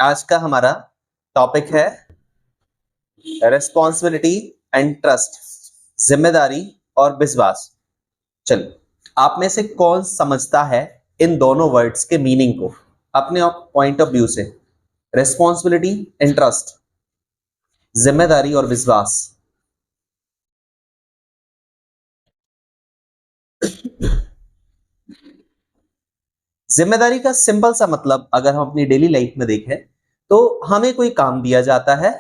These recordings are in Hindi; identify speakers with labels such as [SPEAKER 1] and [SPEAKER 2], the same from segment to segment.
[SPEAKER 1] आज का हमारा टॉपिक है रेस्पॉन्सिबिलिटी एंड ट्रस्ट, जिम्मेदारी और विश्वास। चलिए, आप में से कौन समझता है इन दोनों वर्ड्स के मीनिंग को अपने पॉइंट ऑफ व्यू से? रेस्पॉन्सिबिलिटी एंड ट्रस्ट, जिम्मेदारी और विश्वास। जिम्मेदारी का सिंपल सा मतलब अगर हम अपनी डेली लाइफ में देखें तो हमें कोई काम दिया जाता है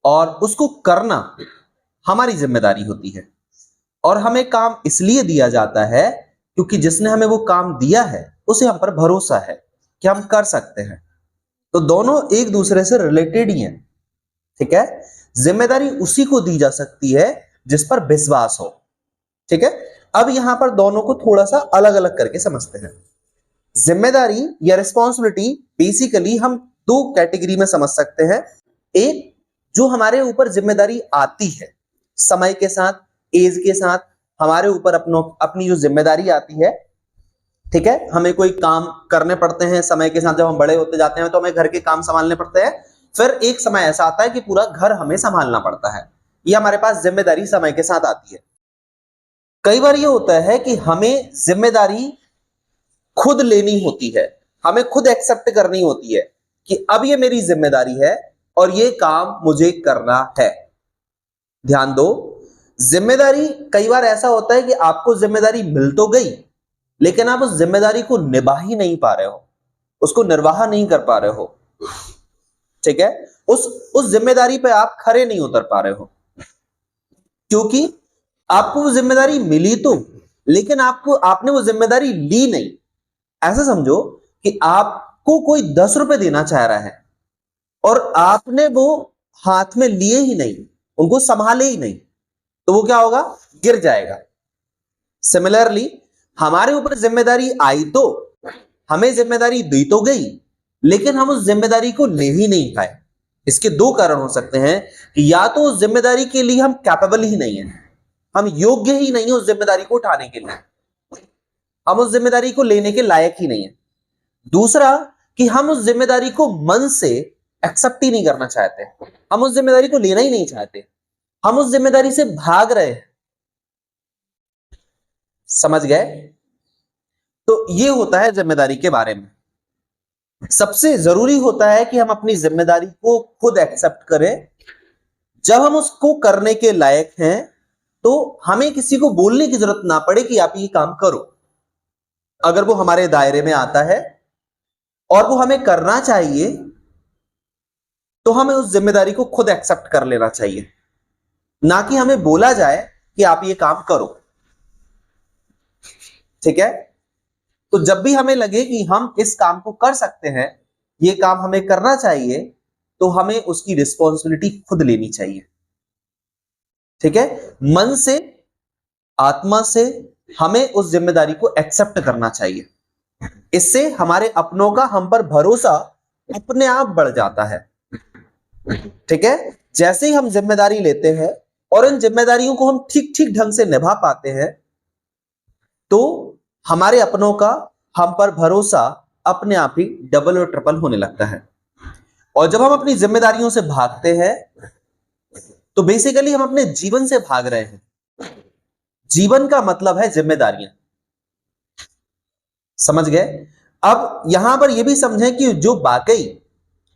[SPEAKER 1] और उसको करना हमारी जिम्मेदारी होती है। और हमें काम इसलिए दिया जाता है क्योंकि जिसने हमें वो काम दिया है उसे हम पर भरोसा है कि हम कर सकते हैं। तो दोनों एक दूसरे से रिलेटेड ही हैं, ठीक है। जिम्मेदारी उसी को दी जा सकती है जिस पर विश्वास हो, ठीक है। अब यहां पर दोनों को थोड़ा सा अलग अलग करके समझते हैं। जिम्मेदारी या रिस्पॉन्सिबिलिटी बेसिकली हम दो कैटेगरी में समझ सकते हैं। एक, जो हमारे ऊपर जिम्मेदारी आती है समय के साथ, एज के साथ हमारे ऊपर अपनी जो जिम्मेदारी आती है, ठीक है। हमें कोई काम करने पड़ते हैं समय के साथ, जब हम बड़े होते जाते हैं तो हमें घर के काम संभालने पड़ते हैं। फिर एक समय ऐसा आता है कि पूरा घर हमें संभालना पड़ता है। ये हमारे पास जिम्मेदारी समय के साथ आती है। कई बार ये होता है कि हमें जिम्मेदारी खुद लेनी होती है, हमें खुद एक्सेप्ट करनी होती है कि अब ये मेरी जिम्मेदारी है और ये काम मुझे करना है। ध्यान दो, जिम्मेदारी कई बार ऐसा होता है कि आपको जिम्मेदारी मिल तो गई लेकिन आप उस जिम्मेदारी को निभा ही नहीं पा रहे हो, उसको निर्वाह नहीं कर पा रहे हो, ठीक है। उस जिम्मेदारी पे आप खरे नहीं उतर पा रहे हो क्योंकि आपको वो जिम्मेदारी मिली तो, लेकिन आपने वो जिम्मेदारी ली नहीं। ऐसा समझो कि आपको कोई 10 रुपए देना चाह रहा है और आपने वो हाथ में लिए ही नहीं, उनको संभाले ही नहीं, तो वो क्या होगा? गिर जाएगा। सिमिलरली हमारे ऊपर जिम्मेदारी आई तो, हमें जिम्मेदारी दी तो गई लेकिन हम उस जिम्मेदारी को ले ही नहीं पाए। इसके दो कारण हो सकते हैं कि या तो उस जिम्मेदारी के लिए हम कैपेबल ही नहीं है, हम योग्य ही नहीं है उस जिम्मेदारी को उठाने के लिए, हम उस जिम्मेदारी को लेने के लायक ही नहीं है। दूसरा कि हम उस जिम्मेदारी को मन से एक्सेप्ट ही नहीं करना चाहते, हम उस जिम्मेदारी को लेना ही नहीं चाहते, हम उस जिम्मेदारी से भाग रहे हैं। समझ गए? तो ये होता है जिम्मेदारी के बारे में। सबसे जरूरी होता है कि हम अपनी जिम्मेदारी को खुद एक्सेप्ट करें। जब हम उसको करने के लायक हैं तो हमें किसी को बोलने की जरूरत ना पड़े कि आप ये काम करो। अगर वो हमारे दायरे में आता है और वो हमें करना चाहिए तो हमें उस जिम्मेदारी को खुद एक्सेप्ट कर लेना चाहिए, ना कि हमें बोला जाए कि आप ये काम करो, ठीक है। तो जब भी हमें लगे कि हम इस काम को कर सकते हैं, ये काम हमें करना चाहिए, तो हमें उसकी रिस्पॉन्सिबिलिटी खुद लेनी चाहिए, ठीक है। मन से, आत्मा से हमें उस जिम्मेदारी को एक्सेप्ट करना चाहिए। इससे हमारे अपनों का हम पर भरोसा अपने आप बढ़ जाता है, ठीक है। जैसे ही हम जिम्मेदारी लेते हैं और इन जिम्मेदारियों को हम ठीक ठीक ढंग से निभा पाते हैं तो हमारे अपनों का हम पर भरोसा अपने आप ही डबल और ट्रिपल होने लगता है। और जब हम अपनी जिम्मेदारियों से भागते हैं तो बेसिकली हम अपने जीवन से भाग रहे हैं। जीवन का मतलब है जिम्मेदारियां, समझ गए? अब यहां पर यह भी समझें कि जो वाकई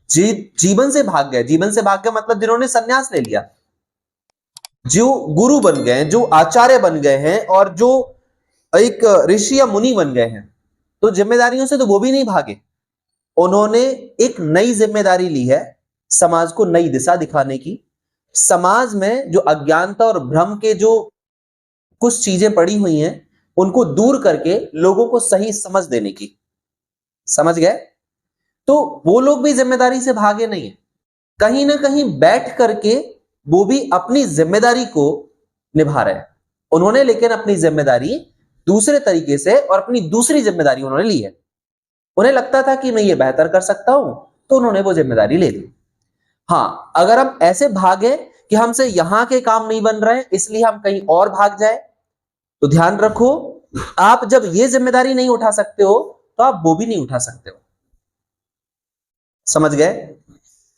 [SPEAKER 1] जीवन से भाग गए, जीवन से भाग गए मतलब जिन्होंने संन्यास ले लिया, जो गुरु बन गए, जो आचार्य बन गए हैं और जो एक ऋषि या मुनि बन गए हैं, तो जिम्मेदारियों से तो वो भी नहीं भागे। उन्होंने एक नई जिम्मेदारी ली है, समाज को नई दिशा दिखाने की। समाज में जो अज्ञानता और भ्रम के जो कुछ चीजें पड़ी हुई हैं उनको दूर करके लोगों को सही समझ देने की। समझ गए? तो वो लोग भी जिम्मेदारी से भागे नहीं है, कहीं ना कहीं बैठ करके वो भी अपनी जिम्मेदारी को निभा रहे हैं। उन्होंने लेकिन अपनी जिम्मेदारी दूसरे तरीके से और अपनी दूसरी जिम्मेदारी उन्होंने ली है। उन्हें लगता था कि मैं ये बेहतर कर सकता हूं तो उन्होंने वो जिम्मेदारी ले ली। हाँ, अगर हम ऐसे भागे कि हमसे यहां के काम नहीं बन रहे इसलिए हम कहीं और भाग जाए, तो ध्यान रखो, आप जब ये जिम्मेदारी नहीं उठा सकते हो तो आप वो भी नहीं उठा सकते हो। समझ गए?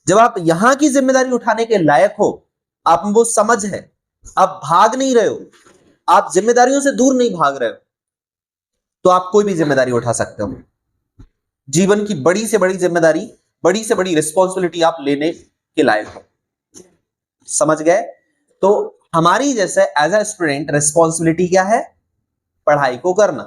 [SPEAKER 1] जब आप यहां की जिम्मेदारी उठाने के लायक हो, आप में वो समझ है, आप भाग नहीं रहे हो, आप जिम्मेदारियों से दूर नहीं भाग रहे हो, तो आप कोई भी जिम्मेदारी उठा सकते हो। जीवन की बड़ी से बड़ी जिम्मेदारी, बड़ी से बड़ी रिस्पॉन्सिबिलिटी आप लेने के लायक हो। समझ गए? तो हमारी जैसे एज अ स्टूडेंट रिस्पॉन्सिबिलिटी क्या है? पढ़ाई को करना।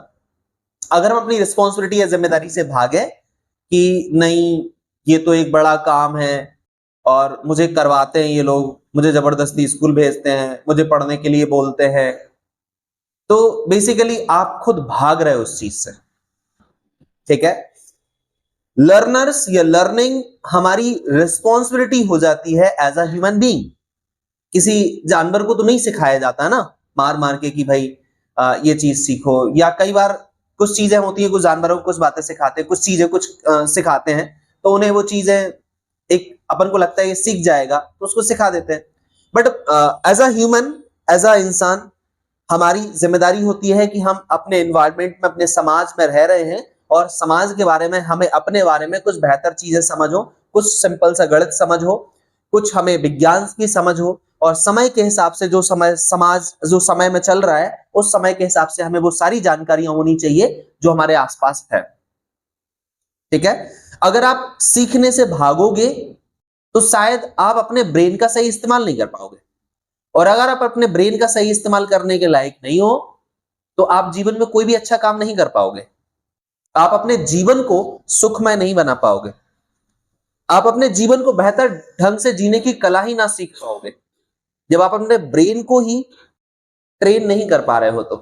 [SPEAKER 1] अगर हम अपनी रिस्पॉन्सिबिलिटी या जिम्मेदारी से भागे कि नहीं ये तो एक बड़ा काम है और मुझे करवाते हैं ये लोग, मुझे जबरदस्ती स्कूल भेजते हैं, मुझे पढ़ने के लिए बोलते हैं, तो बेसिकली आप खुद भाग रहे हो उस चीज से। ठीक है? लर्नर्स या लर्निंग हमारी रिस्पॉन्सिबिलिटी हो जाती है एज अ ह्यूमन बीइंग। किसी जानवर को तो नहीं सिखाया जाता ना मार मार के कि भाई ये चीज सीखो, या कई बार कुछ चीजें होती है, कुछ जानवरों को कुछ बातें सिखाते हैं, कुछ चीजें कुछ सिखाते हैं, तो उन्हें वो चीजें एक अपन को लगता है ये सीख जाएगा तो उसको सिखा देते हैं। But as a human, as a इंसान, हमारी जिम्मेदारी होती है कि हम अपने एनवायरनमेंट में, अपने समाज में रह रहे हैं और समाज के बारे में हमें अपने बारे में कुछ बेहतर चीजें समझ हो, कुछ सिंपल सा गणित समझ हो, कुछ हमें विज्ञान की समझ हो, और समय के हिसाब से जो समय समाज जो समय में चल रहा है उस समय के हिसाब से हमें वो सारी जानकारियां होनी चाहिए जो हमारे आसपास है। ठीक है? अगर आप सीखने से भागोगे तो शायद आप अपने ब्रेन का सही इस्तेमाल नहीं कर पाओगे, और अगर आप अपने ब्रेन का सही इस्तेमाल करने के लायक नहीं हो तो आप जीवन में कोई भी अच्छा काम नहीं कर पाओगे, आप अपने जीवन को सुखमय नहीं बना पाओगे, आप अपने जीवन को बेहतर ढंग से जीने की कला ही ना सीख पाओगे जब आप अपने ब्रेन को ही ट्रेन नहीं कर पा रहे हो। तो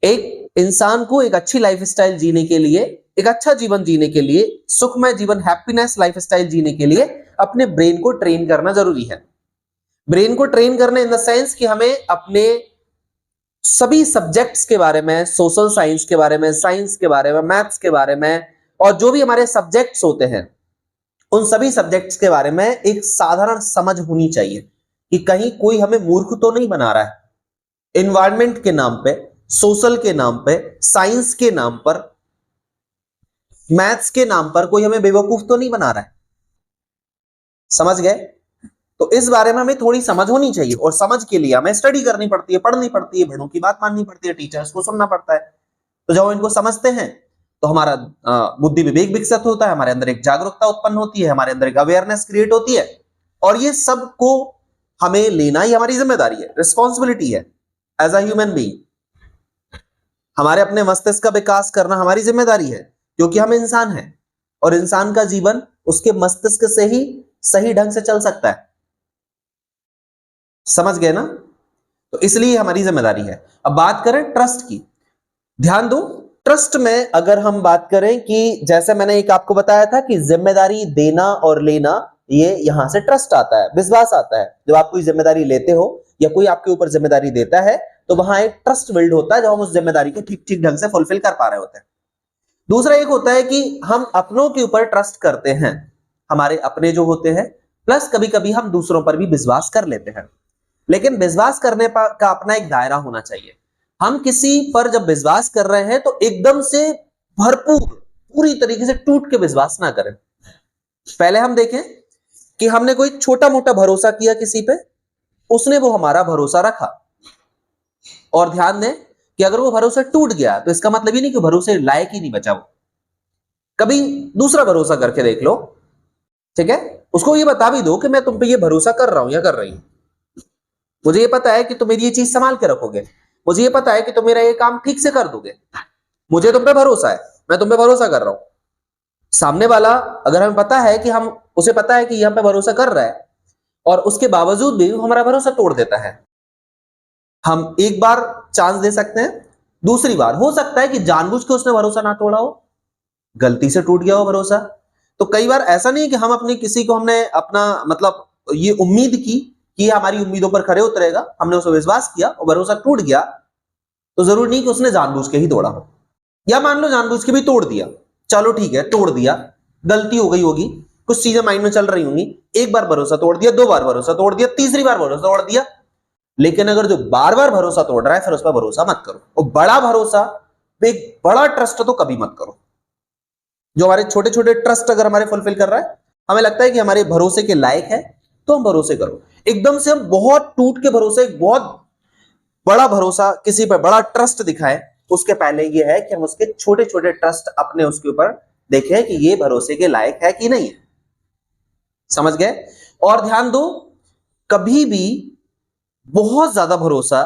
[SPEAKER 1] एक इंसान को एक अच्छी लाइफस्टाइल जीने के लिए, एक अच्छा जीवन जीने के लिए, सुखमय जीवन, हैप्पीनेस लाइफस्टाइल जीने के लिए अपने ब्रेन को ट्रेन करना जरूरी है। ब्रेन को ट्रेन करना इन द सेंस कि हमें अपने सभी सब्जेक्ट्स के बारे में, सोशल साइंस के बारे में, साइंस के बारे में, मैथ्स के बारे में, और जो भी हमारे सब्जेक्ट्स होते हैं उन सभी सब्जेक्ट्स के बारे में एक साधारण समझ होनी चाहिए कि कहीं कोई हमें मूर्ख तो नहीं बना रहा है। एनवायरनमेंट के नाम पे, सोशल के नाम पे, साइंस के नाम पर, मैथ्स के नाम पर कोई हमें बेवकूफ तो नहीं बना रहा है। समझ गए? तो इस बारे में हमें थोड़ी समझ होनी चाहिए, और समझ के लिए हमें स्टडी करनी पड़ती है, पढ़नी पड़ती है, बड़ों की बात माननी पड़ती है, टीचर्स को सुनना पड़ता है। तो जब हम इनको समझते हैं तो हमारा बुद्धि विवेक विकसित होता है, हमारे अंदर एक जागरूकता उत्पन्न होती है, हमारे अंदर एक अवेयरनेस क्रिएट होती है, और ये सब को हमें लेना ही हमारी जिम्मेदारी है, रिस्पॉन्सिबिलिटी है एज अ ह्यूमन बीइंग। हमारे अपने मस्तिष्क का विकास करना हमारी जिम्मेदारी है, क्योंकि हम इंसान हैं और इंसान का जीवन उसके मस्तिष्क से ही सही ढंग से चल सकता है। समझ गए ना? तो इसलिए हमारी जिम्मेदारी है। अब बात करें ट्रस्ट की, ध्यान दो। ट्रस्ट में अगर हम बात करें कि जैसे मैंने एक आपको बताया था कि जिम्मेदारी देना और लेना, ये यहां से ट्रस्ट आता है, विश्वास आता है। जब आप कोई जिम्मेदारी लेते हो या कोई आपके ऊपर जिम्मेदारी देता है तो वहां एक ट्रस्ट बिल्ड होता है, जब हम उस जिम्मेदारी को ठीक ठीक ढंग से फुलफिल कर पा रहे होते हैं। दूसरा एक होता है कि हम अपनों के ऊपर ट्रस्ट करते हैं, हमारे अपने जो होते हैं, प्लस कभी कभी हम दूसरों पर भी विश्वास कर लेते हैं। लेकिन विश्वास करने का अपना एक दायरा होना चाहिए। हम किसी पर जब विश्वास कर रहे हैं तो एकदम से भरपूर, पूरी तरीके से टूट के विश्वास ना करें। पहले हम देखें कि हमने कोई छोटा मोटा भरोसा किया किसी पे, उसने वो हमारा भरोसा रखा, और ध्यान दें कि अगर वो भरोसा टूट गया तो इसका मतलब ये नहीं कि भरोसे लायक ही नहीं बचा वो। कभी दूसरा भरोसा करके देख लो, ठीक है? उसको ये बता भी दो कि मैं तुम पे ये भरोसा कर रहा हूं या कर रही हूं, मुझे ये पता है कि तुम मेरी ये चीज संभाल के रखोगे, मुझे ये पता है कि तुम मेरा ये काम ठीक से कर दोगे, मुझे तुम पे भरोसा है, मैं तुम पे भरोसा कर रहा हूं। सामने वाला, अगर हमें पता है कि हम उसे पता है कि यहां पे भरोसा कर रहा है और उसके बावजूद भी हमारा भरोसा तोड़ देता है, हम एक बार चांस दे सकते हैं। दूसरी बार हो सकता है कि जानबूझ के उसने भरोसा ना तोड़ा हो, गलती से टूट गया हो भरोसा। तो कई बार ऐसा नहीं कि हम अपने किसी को, हमने अपना मतलब ये उम्मीद की कि हमारी उम्मीदों पर खरे उतरेगा, हमने उसे विश्वास किया और भरोसा टूट गया, तो जरूरी नहीं कि उसने जानबूझ के ही तोड़ा हो। या मान लो जानबूझ के भी तोड़ दिया, चलो ठीक है, तोड़ दिया, गलती हो गई होगी, कुछ चीजें माइंड में चल रही होंगी, एक बार भरोसा तोड़ दिया, दो बार भरोसा तोड़ दिया, तीसरी बार भरोसा तोड़ दिया। लेकिन अगर जो बार बार भरोसा तोड़ रहा है फिर उस पर भरोसा मत करो, और बड़ा भरोसा, एक बड़ा ट्रस्ट तो कभी मत करो। जो हमारे छोटे छोटे ट्रस्ट अगर हमारे फुलफिल कर रहा है, हमें लगता है कि हमारे भरोसे के लायक है, तो हम भरोसे करो। एकदम से हम बहुत टूट के भरोसे, बहुत बड़ा भरोसा किसी पर, बड़ा ट्रस्ट दिखाएं, उसके पहले ये है कि हम उसके छोटे छोटे ट्रस्ट अपने उसके ऊपर देखें कि ये भरोसे के लायक है कि नहीं है। समझ गए? और ध्यान दो, कभी भी बहुत ज्यादा भरोसा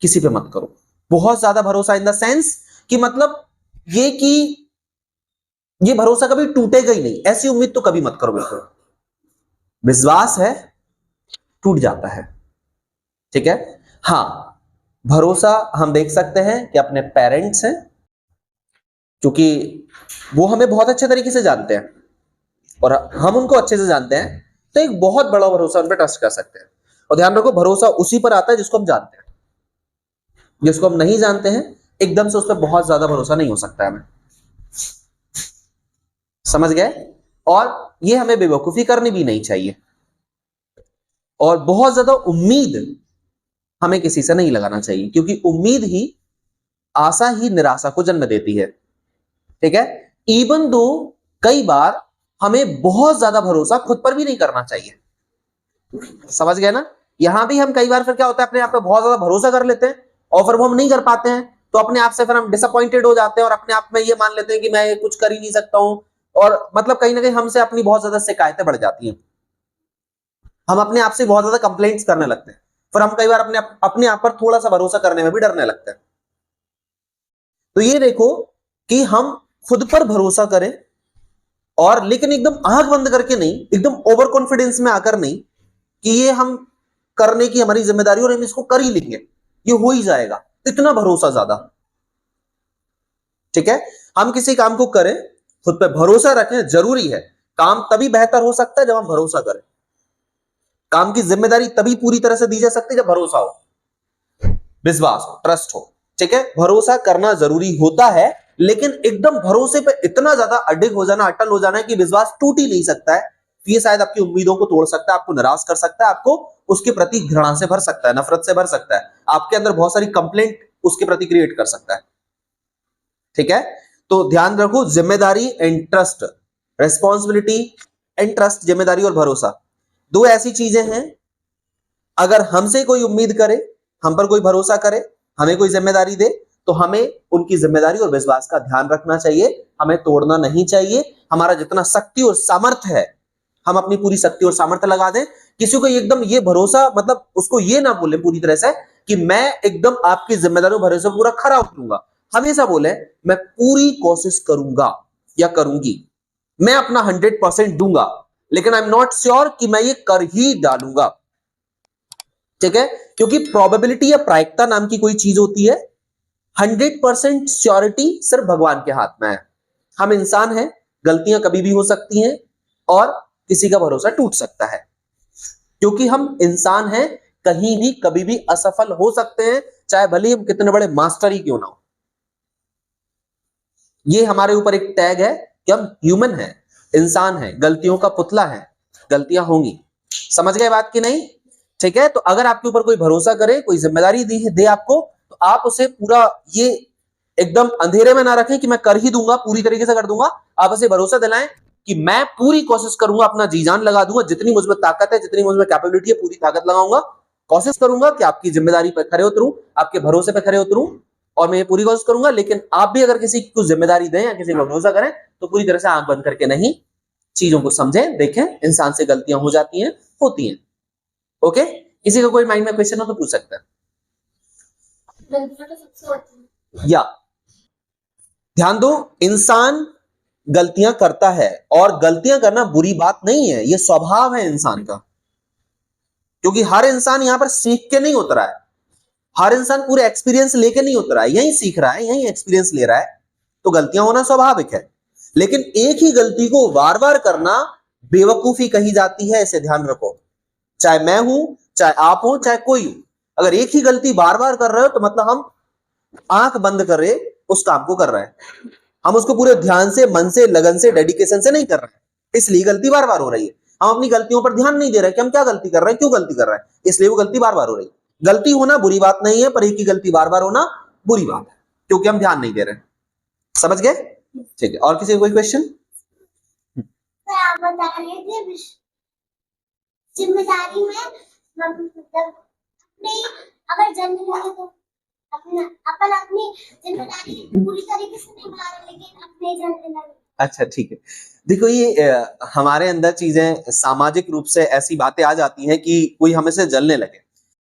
[SPEAKER 1] किसी पे मत करो। बहुत ज्यादा भरोसा इन द सेंस कि मतलब ये कि ये भरोसा कभी टूटेगा ही नहीं, ऐसी उम्मीद तो कभी मत करो। बिल्कुल विश्वास है, टूट जाता है, ठीक है। हां, भरोसा हम देख सकते हैं कि अपने पेरेंट्स हैं, क्योंकि वो हमें बहुत अच्छे तरीके से जानते हैं और हम उनको अच्छे से जानते हैं, तो एक बहुत बड़ा भरोसा उन पर ट्रस्ट कर सकते हैं। और ध्यान रखो, भरोसा उसी पर आता है जिसको हम जानते हैं। जिसको हम नहीं जानते हैं, एकदम से उस पर बहुत ज्यादा भरोसा नहीं हो सकता है हमें। समझ गए? और ये हमें बेवकूफी करनी भी नहीं चाहिए, और बहुत ज्यादा उम्मीद हमें किसी से नहीं लगाना चाहिए, क्योंकि उम्मीद ही, आशा ही निराशा को जन्म देती है, ठीक है। इवन दो कई बार हमें बहुत ज्यादा भरोसा खुद पर भी नहीं करना चाहिए। समझ गए ना? यहां भी हम कई बार फिर क्या होता है, अपने आप पे बहुत ज्यादा भरोसा कर लेते हैं और फिर वो हम नहीं कर पाते हैं, तो अपने आप से फिर हम डिसअपॉइंटेड हो जाते हैं और अपने आप में ये मान लेते हैं कि मैं ये कुछ कर ही नहीं सकता हूं, और मतलब कहीं ना कहीं हमसे अपनी बहुत ज्यादा शिकायतें बढ़ जाती हैं। हम अपने आप से बहुत ज्यादा कंप्लेंट्स करने लगते हैं, फिर हम कई बार अपने आप पर थोड़ा सा भरोसा करने में भी डरने लगते हैं। तो ये देखो कि हम खुद पर भरोसा करें, और लेकिन एकदम आंख बंद करके नहीं, एकदम ओवर कॉन्फिडेंस में आकर नहीं कि ये हम करने की हमारी जिम्मेदारी और हम इसको कर ही लेंगे, ये हो ही जाएगा, इतना भरोसा ज्यादा, ठीक है। हम किसी काम को करें, खुद पे भरोसा रखें, जरूरी है। काम तभी बेहतर हो सकता है जब हम भरोसा करें। काम की जिम्मेदारी तभी पूरी तरह से दी जा सकती है जब भरोसा हो, विश्वास हो, ट्रस्ट हो, ठीक है। भरोसा करना जरूरी होता है, लेकिन एकदम भरोसे पे इतना ज्यादा अडिग हो जाना, अटल हो जाना है कि विश्वास टूट ही नहीं सकता है, तो ये शायद आपकी उम्मीदों को तोड़ सकता है, आपको निराश कर सकता है, आपको उसके प्रति घृणा से भर सकता है, नफरत से भर सकता है, आपके अंदर बहुत सारी कंप्लेंट उसके प्रति क्रिएट कर सकता है, ठीक है। तो ध्यान रखो, जिम्मेदारी and trust, responsibility and trust, जिम्मेदारी और भरोसा दो ऐसी चीजें हैं, अगर हमसे कोई उम्मीद करे, हम पर कोई भरोसा करे, हमें कोई जिम्मेदारी दे, तो हमें उनकी जिम्मेदारी और विश्वास का ध्यान रखना चाहिए, हमें तोड़ना नहीं चाहिए। हमारा जितना शक्ति और सामर्थ्य है, हम अपनी पूरी शक्ति और सामर्थ्य लगा दें। किसी को एकदम ये भरोसा, मतलब उसको ये ना बोले पूरी तरह से कि मैं एकदम आपकी जिम्मेदारी भरोसे पूरा खरा उतरूंगा। हमेशा बोले मैं पूरी कोशिश करूंगा या करूंगी, मैं अपना 100% दूंगा, लेकिन आई एम नॉट श्योर कि मैं ये कर ही डालूंगा, ठीक है। क्योंकि प्रोबेबिलिटी या प्रायिकता नाम की कोई चीज होती है, 100% श्योरिटी सिर्फ भगवान के हाथ में है। हम इंसान हैं, गलतियां कभी भी हो सकती हैं और किसी का भरोसा टूट सकता है, क्योंकि हम इंसान हैं, कहीं भी कभी भी असफल हो सकते हैं, चाहे भले हम कितने बड़े मास्टर ही क्यों ना हो। ये हमारे ऊपर एक टैग है कि हम ह्यूमन हैं, इंसान हैं, गलतियों का पुतला है, गलतियां होंगी। समझ गए बात की नहीं? ठीक है। तो अगर आपके ऊपर कोई भरोसा करे, कोई जिम्मेदारी दे आपको, तो आप उसे पूरा ये एकदम अंधेरे में ना रखें कि मैं कर ही दूंगा, पूरी तरीके से कर दूंगा। आप उसे भरोसा दिलाएं कि मैं पूरी कोशिश करूंगा, अपना जी जान लगा दूंगा, जितनी मुझमें ताकत है, जितनी मुझमें कैपेबिलिटी है, पूरी ताकत लगाऊंगा, कोशिश करूंगा कि आपकी जिम्मेदारी पर खड़े उतरूं, आपके भरोसे पर खड़े उतरूं, और मैं ये पूरी कोशिश करूंगा। लेकिन आप भी अगर किसी को जिम्मेदारी दें या किसी को भरोसा करें, तो पूरी तरह से आंख बंद करके नहीं, चीजों को समझें, देखें, इंसान से गलतियां हो जाती हैं, होती हैं। ओके, किसी का कोई माइंड में क्वेश्चन हो तो पूछ सकता है। या ध्यान दो, इंसान गलतियां करता है, और गलतियां करना बुरी बात नहीं है, यह स्वभाव है इंसान का। क्योंकि हर इंसान यहां पर सीख के नहीं उतरा है, हर इंसान पूरे एक्सपीरियंस लेके नहीं उतरा है, यही सीख रहा है, यही एक्सपीरियंस ले रहा है। तो गलतियां होना स्वाभाविक है, लेकिन एक ही गलती को बार बार करना बेवकूफी कही जाती है, इसे ध्यान रखो। चाहे मैं हूं, चाहे आप हो, चाहे कोई हो, अगर एक ही गलती बार बार कर रहे हो, तो मतलब हम आंख बंद करे उस काम को कर रहे हैं, हम उसको पूरे ध्यान से, मन से, लगन से, डेडिकेशन से नहीं कर रहे हैं, इसलिए गलती बार बार हो रही है। हम अपनी गलतियों पर ध्यान नहीं दे रहे कि हम क्या गलती कर रहे हैं, क्यों गलती कर रहे हैं, इसलिए वो गलती बार बार हो रही है। गलती होना बुरी बात नहीं है, पर एक ही गलती बार बार होना बुरी बात है, क्योंकि हम ध्यान नहीं दे रहे। समझ गए? ठीक है, और किसी को कोई क्वेश्चन?
[SPEAKER 2] आप बता रहे थे जिम्मेदारी में मतलब अपने अगर जलने लगे तो अपन अपनी जिम्मेदारी पूरी तरीके से नहीं निभा रहे लेकिन अपने जलने लगे।
[SPEAKER 1] अच्छा ठीक है, देखो ये हमारे अंदर चीजें सामाजिक रूप से ऐसी बातें आ जाती हैं कि कोई हमें से जलने लगे,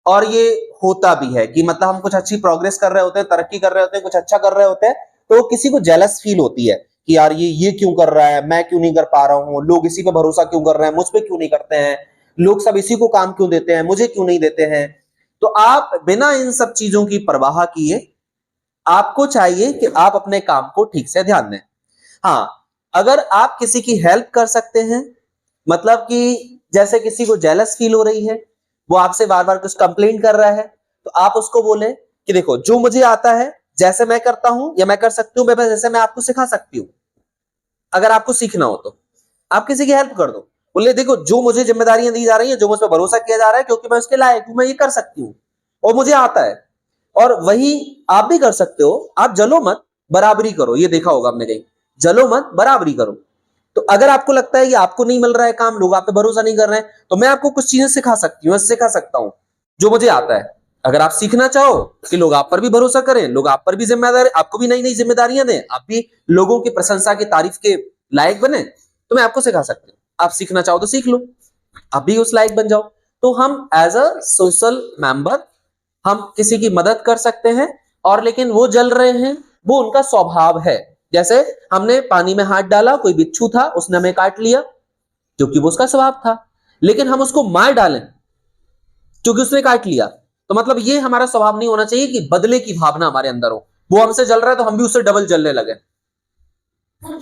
[SPEAKER 1] और ये होता भी है कि मतलब हम कुछ अच्छी प्रोग्रेस कर रहे होते हैं, तरक्की कर रहे होते हैं, कुछ अच्छा कर रहे होते हैं, तो किसी को जेलस फील होती है कि यार ये क्यों कर रहा है, मैं क्यों नहीं कर पा रहा हूँ, लोग इसी पे भरोसा क्यों कर रहे हैं, मुझ पे क्यों नहीं करते हैं, लोग सब इसी को काम क्यों देते हैं, मुझे क्यों नहीं देते हैं। तो आप बिना इन सब चीजों की परवाह किए आपको चाहिए कि आप अपने काम को ठीक से ध्यान दें। हाँ, अगर आप किसी की हेल्प कर सकते हैं, मतलब कि जैसे किसी को जेलस फील हो रही है, वो आपसे बार बार कुछ कंप्लेंट कर रहा है, तो आप उसको बोले कि देखो जो मुझे आता है, जैसे मैं करता हूं या मैं कर सकती हूँ, जैसे मैं आपको सिखा सकती हूँ। अगर आपको सीखना हो तो आप किसी की हेल्प कर दो, बोले देखो जो मुझे जिम्मेदारियां दी जा रही हैं, जो मुझ पर भरोसा किया जा रहा है, क्योंकि मैं उसके लायक हूं, मैं ये कर सकती हूँ और मुझे आता है। और वही आप भी कर सकते हो, आप जलो मत, बराबरी करो। ये देखा होगा आपने कहीं, जलो मत, बराबरी करो। तो अगर आपको लगता है कि आपको नहीं मिल रहा है काम, लोग आप पे भरोसा नहीं कर रहे हैं, तो मैं आपको कुछ चीजें सिखा सकती हूँ, सिखा सकता हूँ जो मुझे आता है। अगर आप सीखना चाहो कि लोग आप पर भी भरोसा करें, लोग आप पर भी जिम्मेदारी, आपको भी नई नई जिम्मेदारियां दें, आप भी लोगों की प्रशंसा की तारीफ के लायक बने, तो मैं आपको सिखा सकती हूँ। आप सीखना चाहो तो सीख लो, आप भी उस लायक बन जाओ। तो हम एज अ सोशल मेंबर हम किसी की मदद कर सकते हैं, और लेकिन वो जल रहे हैं, वो उनका स्वभाव है। जैसे हमने पानी में हाथ डाला, कोई बिच्छू था, उसने हमें काट लिया क्योंकि वो उसका स्वभाव था, लेकिन हम उसको मार डालें क्योंकि उसने काट लिया, तो मतलब ये हमारा स्वभाव नहीं होना चाहिए कि बदले की भावना हमारे अंदर हो। वो हमसे जल रहा है तो हम भी उससे डबल जलने लगे।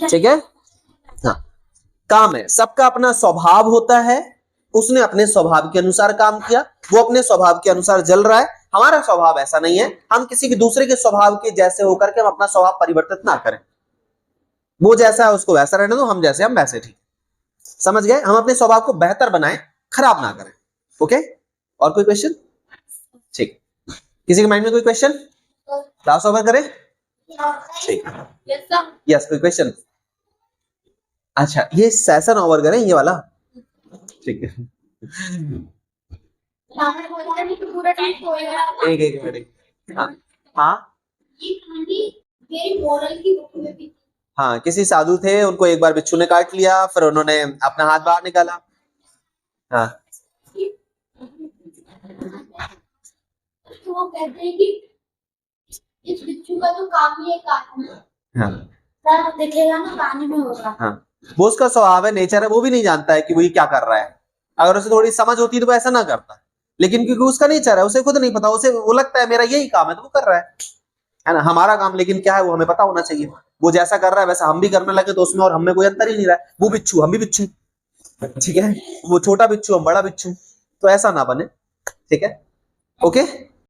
[SPEAKER 1] ठीक है, हाँ, काम है, सबका अपना स्वभाव होता है, उसने अपने स्वभाव के अनुसार काम किया, वो अपने स्वभाव के अनुसार जल रहा है। हमारा स्वभाव ऐसा नहीं है, हम किसी के दूसरे के स्वभाव के जैसे होकर के हम अपना स्वभाव परिवर्तित ना करें। वो जैसा है उसको वैसा रहने दो, हम जैसे हम वैसे, ठीक समझ गए? हम अपने स्वभाव को बेहतर बनाएं, खराब ना करें। ओके, और कोई क्वेश्चन? ठीक, किसी के माइंड में कोई क्वेश्चन? क्लास ओवर करें? ठीक, यस, कोई क्वेश्चन? अच्छा, ये सेशन ओवर करें ये वाला? ठीक है, एक मिनट। हाँ हाँ, हाँ, किसी साधु थे, उनको एक बार बिच्छू ने काट लिया, फिर उन्होंने अपना हाथ बाहर निकाला। हाँ,
[SPEAKER 2] तो वो कहते हैं कि इस बिच्छू का तो काम ही है काटना। हाँ, सर दिखेगा ना पानी में होगा।
[SPEAKER 1] हाँ, वो उसका स्वभाव है, नेचर है, वो भी नहीं जानता है कि वो ये क्या कर रहा है। अगर उसे थोड़ी समझ होती तो वो ऐसा ना करता, लेकिन क्योंकि उसका नेचर है, उसे खुद नहीं पता, उसे वो लगता है मेरा यही काम है तो वो कर रहा है ना। हमारा काम लेकिन क्या है वो हमें पता होना चाहिए। वो जैसा कर रहा है वैसा हम भी करने लगे तो उसमें और हमें कोई अंतर ही नहीं रहा है। वो बिच्छू, हम भी बिच्छू, ठीक है, वो छोटा बिच्छू, हम बड़ा बिच्छू, तो ऐसा ना बने। ठीक है, ओके।